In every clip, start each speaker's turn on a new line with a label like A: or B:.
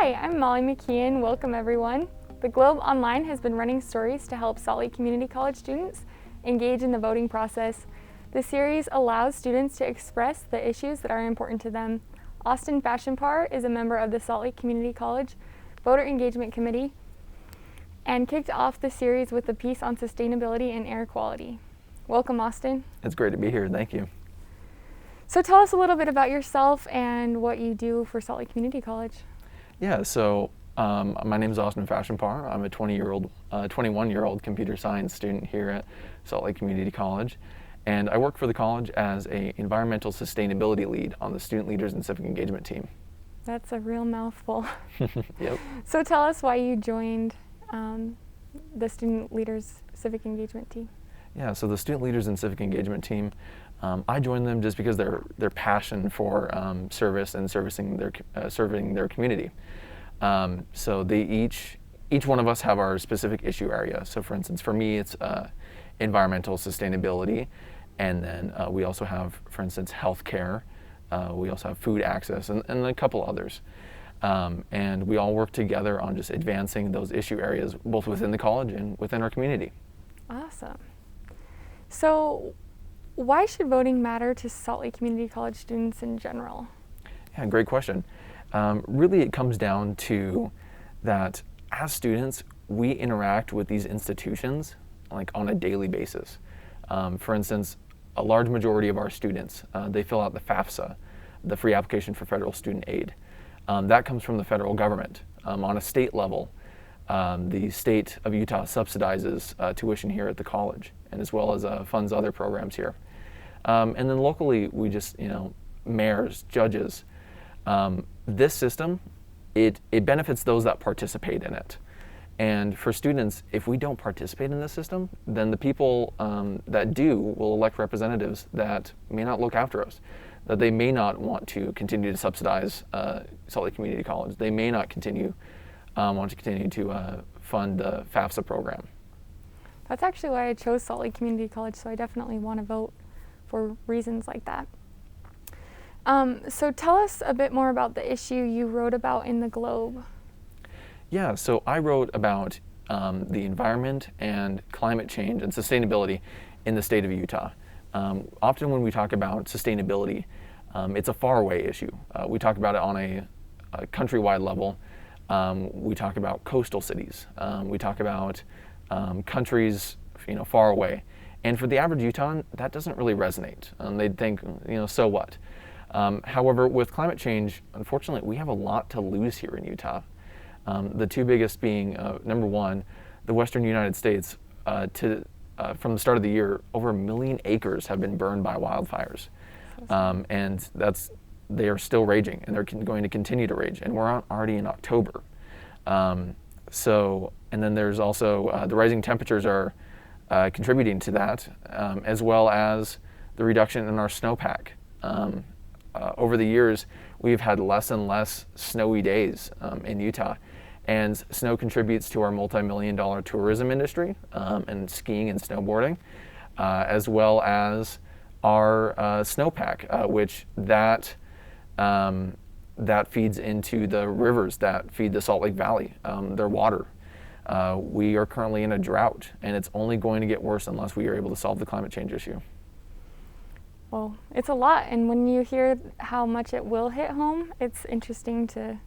A: Hi, I'm Molly McKeon. Welcome everyone. The Globe Online has been running stories to help Salt Lake Community College students engage in the voting process. The series allows students to express the issues that are important to them. Austin Fashimpaur is a member of the Salt Lake Community College Voter Engagement Committee and kicked off the series with a piece on sustainability and air quality. Welcome, Austin.
B: It's great to be here. Thank you.
A: So tell us a little bit about yourself and what you do for Salt Lake Community College.
B: Yeah, so my name is Austin Fashimpaur. I'm a 21-year-old computer science student here at Salt Lake Community College, and I work for the college as an environmental sustainability lead on the student leaders and civic engagement team.
A: That's a real mouthful.
B: Yep.
A: So tell us why you joined the student leaders civic engagement team.
B: Yeah, so the student leaders and civic engagement team, I joined them just because their passion for service and serving their community. So they each one of us have our specific issue area. So for instance, for me, it's environmental sustainability, and then we also have, for instance, healthcare. We also have food access and a couple others. And we all work together on just advancing those issue areas, both within the college and within our community.
A: Awesome. So why should voting matter to Salt Lake Community College students in general?
B: Yeah, great question. Really, it comes down to that as students, we interact with these institutions like on a daily basis. For instance, a large majority of our students, they fill out the FAFSA, the Free Application for Federal Student Aid. That comes from the federal government. On a state level, the state of Utah subsidizes tuition here at the college, and as well as funds other programs here. And then locally, we just, mayors, judges. This system, it benefits those that participate in it. And for students, if we don't participate in this system, then the people that do will elect representatives that may not look after us, that they may not want to continue to subsidize Salt Lake Community College. They may not want to continue to fund the FAFSA program.
A: That's actually why I chose Salt Lake Community College, so I definitely want to vote for reasons like that. So tell us a bit more about the issue you wrote about in the Globe.
B: Yeah, so I wrote about the environment and climate change and sustainability in the state of Utah. Often when we talk about sustainability, it's a faraway issue. We talk about it on a countrywide level. We talk about coastal cities. We talk about countries, far away. And for the average Utahn, that doesn't really resonate. They'd think, so what? However, with climate change, unfortunately, we have a lot to lose here in Utah. The two biggest being, number one, the western United States, from the start of the year, over 1 million acres have been burned by wildfires. And they are still raging, and they're going to continue to rage, and we're already in October. And then there's also the rising temperatures are contributing to that, as well as the reduction in our snowpack. Over the years, we've had less and less snowy days in Utah, and snow contributes to our multi-million-dollar tourism industry and skiing and snowboarding, as well as our snowpack, which that feeds into the rivers that feed the Salt Lake Valley, their water. We are currently in a drought, and it's only going to get worse unless we are able to solve the climate change issue.
A: Well, it's a lot, and when you hear how much it will hit home, it's interesting to,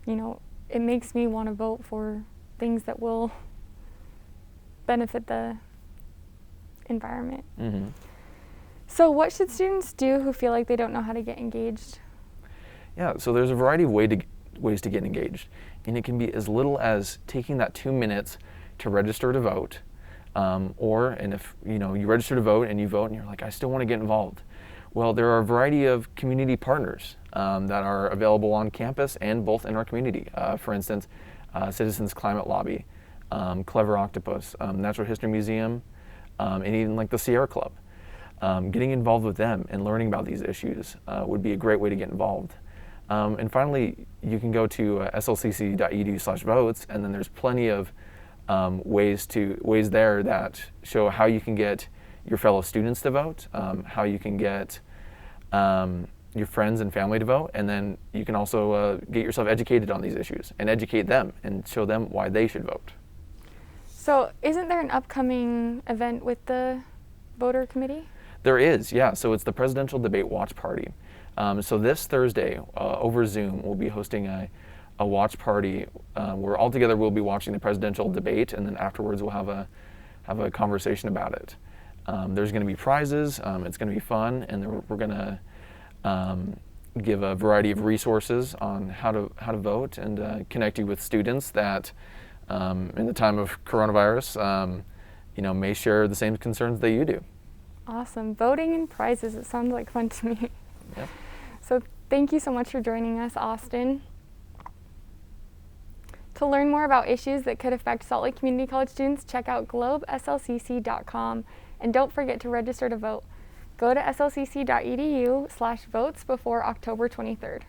A: it makes me want to vote for things that will benefit the environment.
B: Mm-hmm.
A: So what should students do who feel like they don't know how to get engaged?
B: Yeah, so there's a variety of ways to get engaged, and it can be as little as taking that 2 minutes to register to vote, and if you register to vote and you vote and you're like, I still want to get involved. Well, there are a variety of community partners that are available on campus and both in our community. For instance, Citizens Climate Lobby, Clever Octopus, Natural History Museum, and even like the Sierra Club. Getting involved with them and learning about these issues would be a great way to get involved. And finally, you can go to slccc.edu/votes, and then there's plenty of ways there that show how you can get your fellow students to vote, how you can get your friends and family to vote, and then you can also get yourself educated on these issues and educate them and show them why they should vote.
A: So isn't there an upcoming event with the voter committee?
B: There is, yeah. So it's the Presidential Debate Watch Party. So this Thursday over Zoom, we'll be hosting a watch party where all together we'll be watching the presidential debate, and then afterwards we'll have a conversation about it. There's going to be prizes. It's going to be fun, and we're going to give a variety of resources on how to vote and connect you with students that in the time of coronavirus, may share the same concerns that you do.
A: Awesome. Voting and prizes. It sounds like fun to me.
B: Yep.
A: So thank you so much for joining us, Austin. To learn more about issues that could affect Salt Lake Community College students, check out globeslcc.com, and don't forget to register to vote. Go to slcc.edu/votes before October 23rd.